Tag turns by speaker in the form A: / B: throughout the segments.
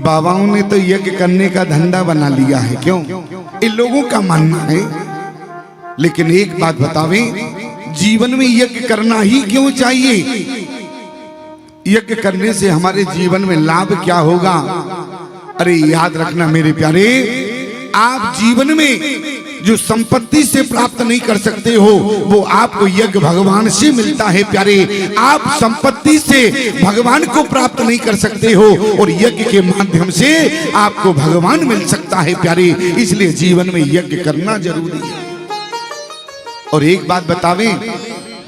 A: बाबाओं ने तो यज्ञ करने का धंधा बना लिया है। क्यों? इन लोगों का मानना है। लेकिन एक बात बतावें, जीवन में यज्ञ करना ही क्यों चाहिए? यज्ञ करने से हमारे जीवन में लाभ क्या होगा? अरे याद रखना मेरे प्यारे, आप जीवन में जो संपत्ति से प्राप्त नहीं कर सकते हो वो आपको यज्ञ भगवान से मिलता है प्यारे। आप संपत्ति से भगवान को प्राप्त नहीं कर सकते हो और यज्ञ के माध्यम से आपको भगवान मिल सकता है प्यारे। इसलिए जीवन में यज्ञ करना जरूरी है। और एक बात बतावें,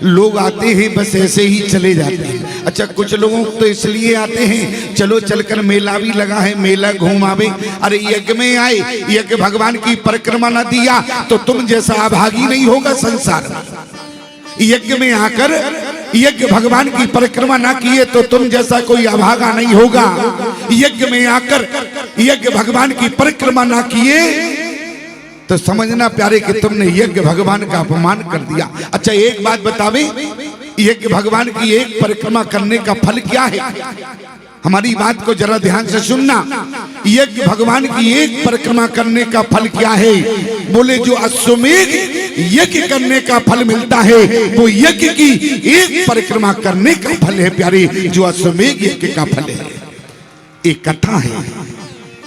A: लोग आते हैं बस ऐसे ही चले जाते हैं। अच्छा, कुछ लोगों तो इसलिए आते हैं चलो चलकर मेला भी लगा है, मेला घूम आवे। अरे यज्ञ में आए, यज्ञ भगवान की परिक्रमा न दिया तो तुम जैसा अभागी नहीं होगा संसार में। यज्ञ में आकर यज्ञ भगवान की परिक्रमा ना किए तो तुम जैसा कोई अभागा नहीं होगा। यज्ञ में आकर यज्ञ भगवान की परिक्रमा ना किए तो समझना प्यारे कि तुमने यज्ञ भगवान का अपमान कर दिया। अच्छा, एक बात बतावे, यज्ञ भगवान की एक परिक्रमा करने का फल क्या है? हमारी बात को जरा ध्यान से सुनना। यज्ञ भगवान की एक परिक्रमा करने का फल क्या है? बोले जो अश्वमेध यज्ञ करने का फल मिलता है वो यज्ञ की एक परिक्रमा करने का फल है प्यारे, जो अश्वमेध यज्ञ का फल है। एक कथा है।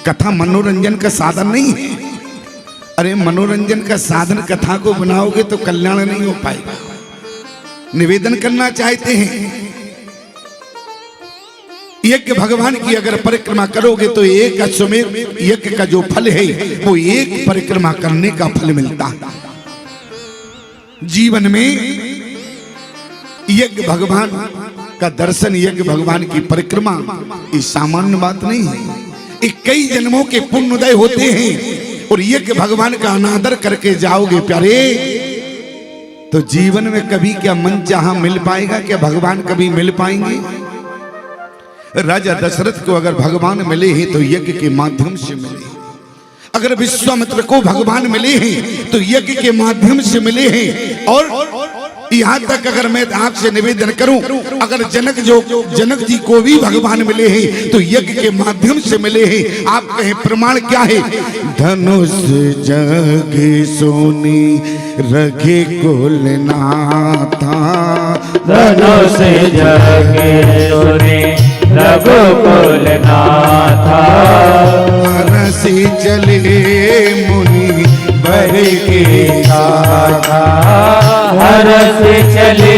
A: कथा मनोरंजन का साधन नहीं है। अरे मनोरंजन का साधन कथा को बनाओगे तो कल्याण नहीं हो पाएगा। निवेदन करना चाहते हैं, यज्ञ भगवान की अगर परिक्रमा करोगे तो एक अश्वमेध यज्ञ का जो फल है वो एक परिक्रमा करने का फल मिलता है। जीवन में यज्ञ भगवान का दर्शन, यज्ञ भगवान की परिक्रमा ये सामान्य बात नहीं है। ये कई जन्मों के पुण्योदय होते हैं। और यज्ञ भगवान का अनादर करके जाओगे प्यारे तो जीवन में कभी क्या मन चाहा मिल पाएगा? क्या भगवान कभी मिल पाएंगे? राजा दशरथ को अगर भगवान मिले हैं तो यज्ञ के माध्यम से मिले। अगर विश्वामित्र को भगवान मिले हैं तो यज्ञ के माध्यम से मिले हैं। और यहाँ तक अगर मैं आपसे निवेदन करूं, अगर जनक जी को भी भगवान मिले हैं तो यज्ञ के माध्यम से मिले हैं। आप कहें प्रमाण क्या है? धनुष जगे सोनी रखे कुलनाथा,
B: धनुष जगे सोनी रघुकुल नाथा,
A: हरसी चले मुनि बर के गाथा,
B: हरस चले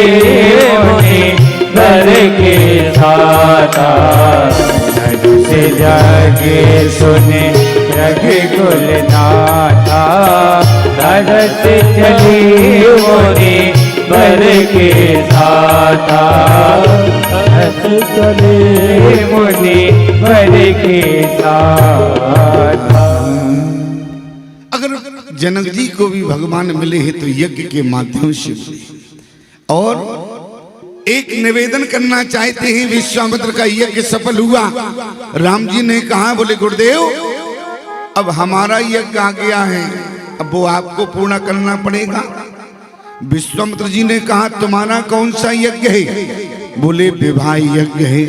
B: मुनि बर के साथा, धनुष जगे सोनी रघुकुल नाथा, धनुष चले मुनि बर के साथा, धनुष चले मुनि बर के साथा।
A: अगर जनक जी को भी भगवान मिले हैं तो यज्ञ के माध्यम से मिले। और एक निवेदन करना चाहते हैं, विश्वामित्र का यज्ञ सफल हुआ। राम जी ने कहा, बोले गुरुदेव अब हमारा यज्ञ आ गया है, अब वो आपको पूर्ण करना पड़ेगा। विश्वामित्र जी ने कहा, तुम्हारा कौन सा यज्ञ है? बोले विवाह यज्ञ है,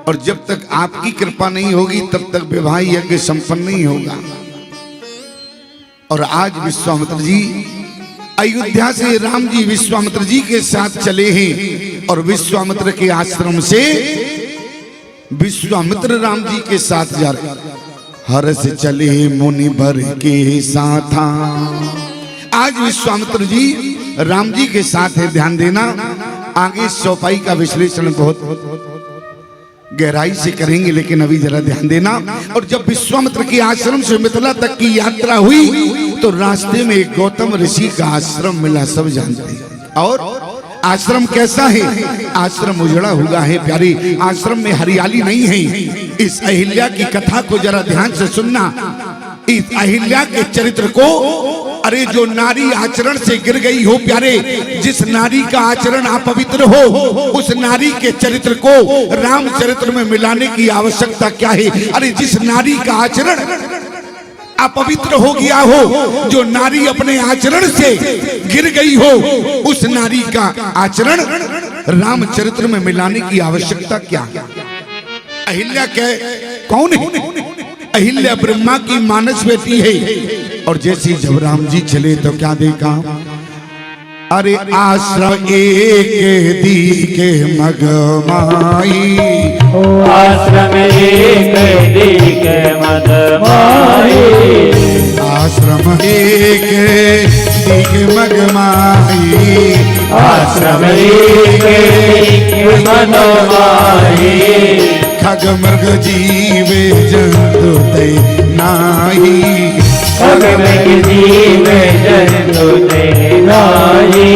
A: और जब तक आपकी कृपा नहीं होगी तब तक विवाह यज्ञ संपन्न नहीं होगा। और आज विश्वामित्र जी अयोध्या से राम जी विश्वामित्र जी के साथ चले हैं और विश्वामित्र के आश्रम से विश्वामित्र राम जी के साथ जा रहे। हरस चले मुनि बर के साथा। आज विश्वामित्र जी राम जी के साथ है। ध्यान देना, आगे चौपाई का विश्लेषण बहुत गहराई से करेंगे, लेकिन अभी जरा ध्यान देना। और जब विश्वामित्र के आश्रम से मिथिला तक की यात्रा हुई तो रास्ते में एक गौतम ऋषि का आश्रम मिला, सब जानते हैं। और आश्रम कैसा है? आश्रम उजड़ा हुआ है प्यारी, आश्रम में हरियाली नहीं है। इस अहिल्या की कथा को जरा ध्यान से सुनना। इस अहिल्या के चरित्र को, अरे जो नारी आचरण से गिर गई हो प्यारे, जिस नारी का आचरण अपवित्र हो, उस नारी के चरित्र को रामचरित्र में मिलाने की आवश्यकता क्या है? अरे जिस नारी का आचरण अपवित्र हो गया हो, जो नारी अपने आचरण से गिर गई हो, उस नारी का आचरण रामचरित्र में मिलाने की आवश्यकता क्या है? अहिल्या कौन है? अहिल्या ब्रह्मा की मानस बेटी है। और जैसे जब राम जी चले तो क्या देखा? अरे आश्रम एक दीके मगमाई,
B: आश्रम एक दीके मगमाई,
A: आश्रम एक दीके मगमाई,
B: आश्रम एक दीके मगमाई,
A: खग मृग जीवे जंतु ते नाही,
B: खग मृग जीवे जंतु ते नाही,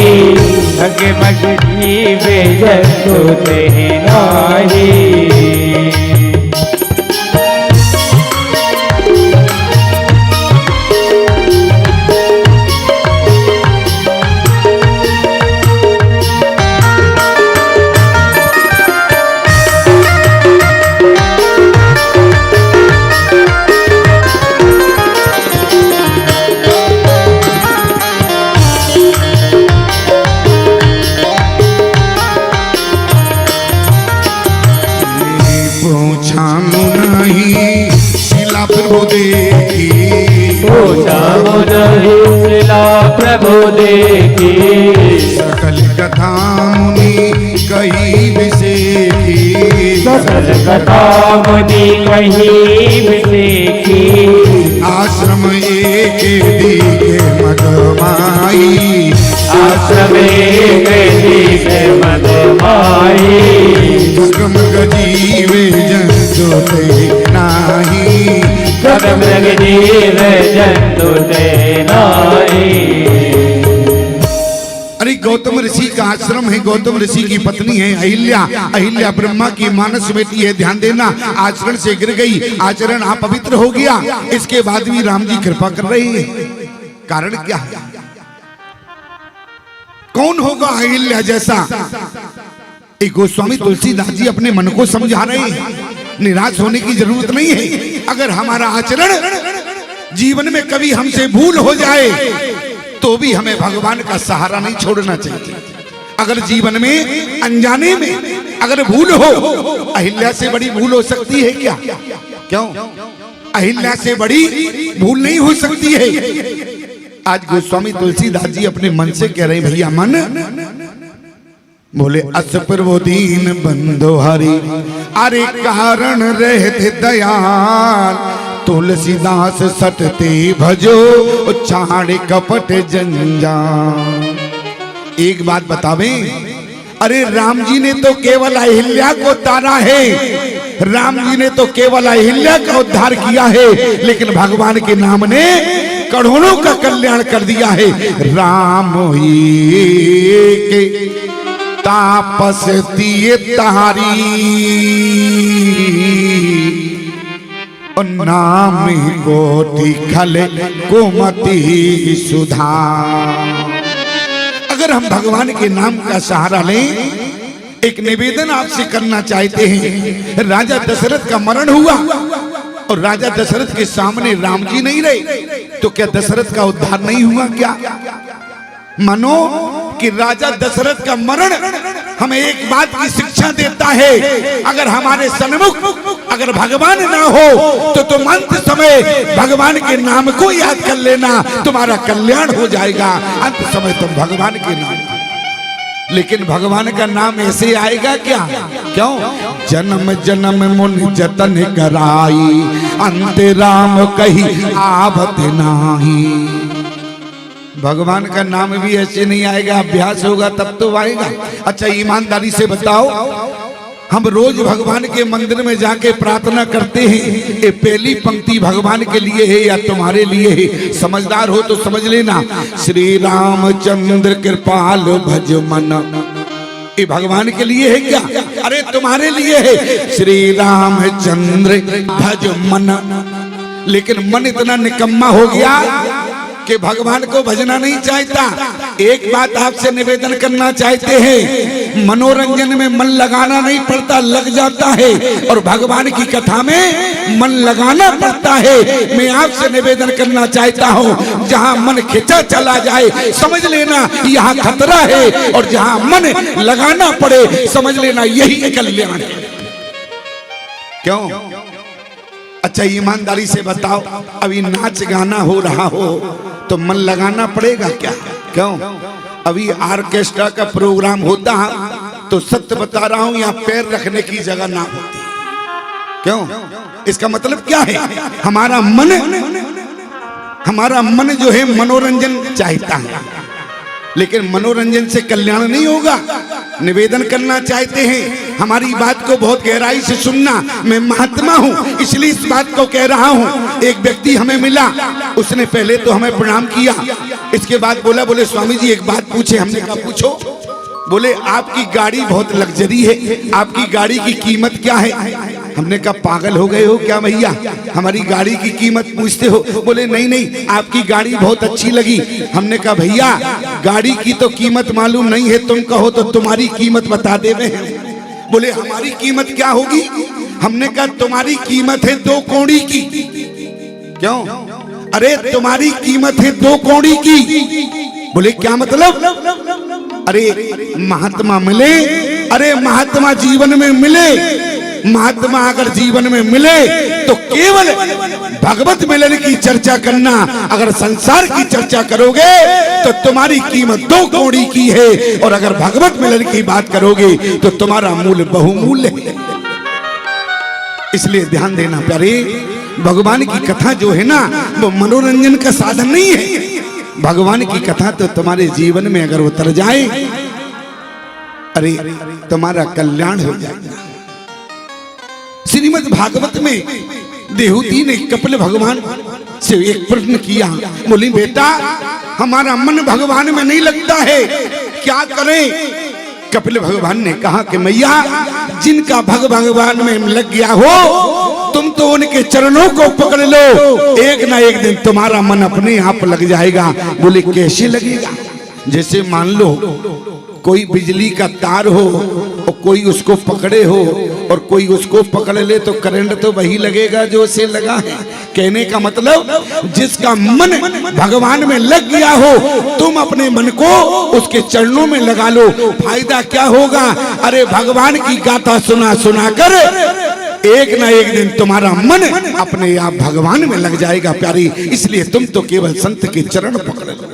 B: खग मृग जीवे जंतु ते नाही। प्रभु देखी,
A: सकल कथा मुनि कही विसेखी,
B: सकल कथा मुनि कही विसेखी,
A: आश्रम एक दीके मगमाई,
B: आश्रम एक दीके मगमाई,
A: खग मृग जीवे जंतु ते नाही,
B: खग मृग जीवे जंतु ते नाही।
A: अरे गौतम ऋषि का आश्रम है, गौतम ऋषि की पत्नी है अहिल्या, अहिल्या ब्रह्मा की मानस बेटी है। ध्यान देना, आचरण से गिर गई, आचरण अपवित्र हो गया। इसके बाद भी राम जी कृपा कर रहे हैं। कारण क्या है? कौन होगा अहिल्या जैसा? एक गोस्वामी तुलसीदास जी अपने मन को समझा रहे हैं, निराश होने की जरूरत नहीं है। अगर हमारा आचरण जीवन में कभी हमसे भूल हो जाए तो भी हमें भगवान का सहारा नहीं छोड़ना चाहिए। अगर जीवन में अनजाने में अगर भूल हो, अहिल्या से बड़ी भूल हो सकती है क्या? क्यों? अहिल्या से बड़ी भूल नहीं हो सकती है। आज गोस्वामी तुलसीदास जी अपने मन से कह रहे हैं, भैया मन बोले अस प्रभु दीन बंधु हरि, अरे कारण रहते दयाल, तुलसीदास सटते भजो चाड़ कपट जंजाल। एक बात बतावे, अरे राम जी ने तो केवल अहिल्या को तारा है, राम जी ने तो केवल अहिल्या का उद्धार किया है, लेकिन भगवान के नाम ने करोड़ों का कल्याण कर दिया है। राम ही के तापस दिए तारी, और नाम कोटि खले कुमति सुधा। अगर हम भगवान के नाम का सहारा लें, एक निवेदन आपसे करना चाहते हैं। राजा दशरथ का मरण हुआ और राजा दशरथ के सामने राम जी नहीं रहे, तो क्या दशरथ का उद्धार नहीं हुआ क्या? मानो कि राजा दशरथ का मरण हमें एक बात की शिक्षा देता है, अगर हमारे सन्मुख अगर भगवान ना हो तो तुम अंत समय भगवान के नाम को याद कर लेना, तुम्हारा कल्याण हो जाएगा। अंत समय तुम भगवान के नाम, लेकिन भगवान का नाम ऐसे आएगा क्या? क्यों? जन्म जन्म मुनि जतन कराई, अंत राम कही आवत नाही। भगवान का नाम भी ऐसे नहीं आएगा, अभ्यास होगा तब तो आएगा। अच्छा ईमानदारी से बताओ, हम रोज भगवान के मंदिर में जाके प्रार्थना करते हैं, ये पहली पंक्ति भगवान के लिए है या तुम्हारे लिए है? समझदार हो तो समझ लेना, श्री रामचंद्र कृपाल भज मन, ये भगवान के लिए है क्या? अरे तुम्हारे लिए है, श्री रामचंद्र भज मन। लेकिन मन इतना निकम्मा हो गया कि भगवान को भजना नहीं चाहता। एक बात आपसे निवेदन करना चाहते हैं, मनोरंजन में मन लगाना नहीं पड़ता, लग जाता है, और भगवान की कथा में मन लगाना पड़ता है। मैं आपसे निवेदन करना चाहता हूँ, जहाँ मन खिंचा चला जाए समझ लेना यहाँ खतरा है, और जहाँ मन लगाना पड़े समझ लेना यही कल्याण है। क्यों? अच्छा ईमानदारी से बताओ, अभी नाच गाना हो रहा हो तो मन लगाना पड़ेगा क्या? क्यों? अभी ऑर्केस्ट्रा का प्रोग्राम होता तो सत्य बता रहा हूं, यहाँ पैर रखने की जगह ना होती। क्यों? इसका मतलब क्या है? हमारा मन जो है मनोरंजन चाहता है, लेकिन मनोरंजन से कल्याण नहीं होगा। निवेदन करना चाहते हैं, हमारी बात को बहुत गहराई से सुनना। मैं महात्मा हूं इसलिए इस बात को कह रहा हूं। एक व्यक्ति हमें मिला, उसने पहले तो हमें प्रणाम किया, इसके बाद बोले स्वामी जी एक बात पूछे। हमने कहा पूछो। बोले आपकी गाड़ी बहुत लग्जरी है, आपकी गाड़ी की कीमत क्या है? हमने कहा पागल हो गए हो क्या भैया, हमारी गाड़ी की कीमत पूछते हो? बोले नहीं आपकी गाड़ी बहुत अच्छी लगी। हमने कहा भैया गाड़ी की तो कीमत मालूम नहीं है, तुम कहो तो तुम्हारी कीमत बता दे। बोले हमारी कीमत क्या होगी? हमने कहा तुम्हारी कीमत है 2 कौड़ी की। क्यों? अरे तुम्हारी कीमत है 2 कौड़ी की। बोले क्या मतलब? अरे महात्मा मिले, अरे महात्मा जीवन में मिले, महात्मा अगर जीवन में मिले तो केवल भगवत मिलन की चर्चा करना। अगर संसार की चर्चा करोगे तो तुम्हारी कीमत 2 कौड़ी की है, और अगर भगवत मिलन की बात करोगे तो तुम्हारा मूल्य बहुमूल्य है। इसलिए ध्यान देना प्यारे, भगवान की कथा जो है ना वो मनोरंजन का साधन नहीं है। भगवान की कथा तो तुम्हारे जीवन में अगर उतर जाए, अरे तुम्हारा कल्याण हो जाएगा। श्रीमद् भागवत में देहूती ने कपिल भगवान से एक प्रश्न किया। बोली बेटा हमारा मन भगवान में नहीं लगता है, क्या करें? कपिल भगवान ने कहा कि मैया जिनका भगवान में लग गया हो तुम तो उनके चरणों को पकड़ लो, एक ना एक दिन तुम्हारा मन अपने आप लग जाएगा। बोले कैसे लगेगा? जैसे मान लो कोई बिजली का तार हो और कोई उसको पकड़े हो और कोई उसको पकड़ ले तो करंट तो वही लगेगा जो उसे लगा है। कहने का मतलब जिसका मन भगवान में लग गया हो तुम अपने मन को उसके चरणों में लगा लो। फायदा क्या होगा? अरे भगवान की गाथा सुना सुना कर एक ना एक दिन तुम्हारा मन अपने आप भगवान में लग जाएगा प्यारी। इसलिए तुम तो केवल संत के चरण पकड़ लो।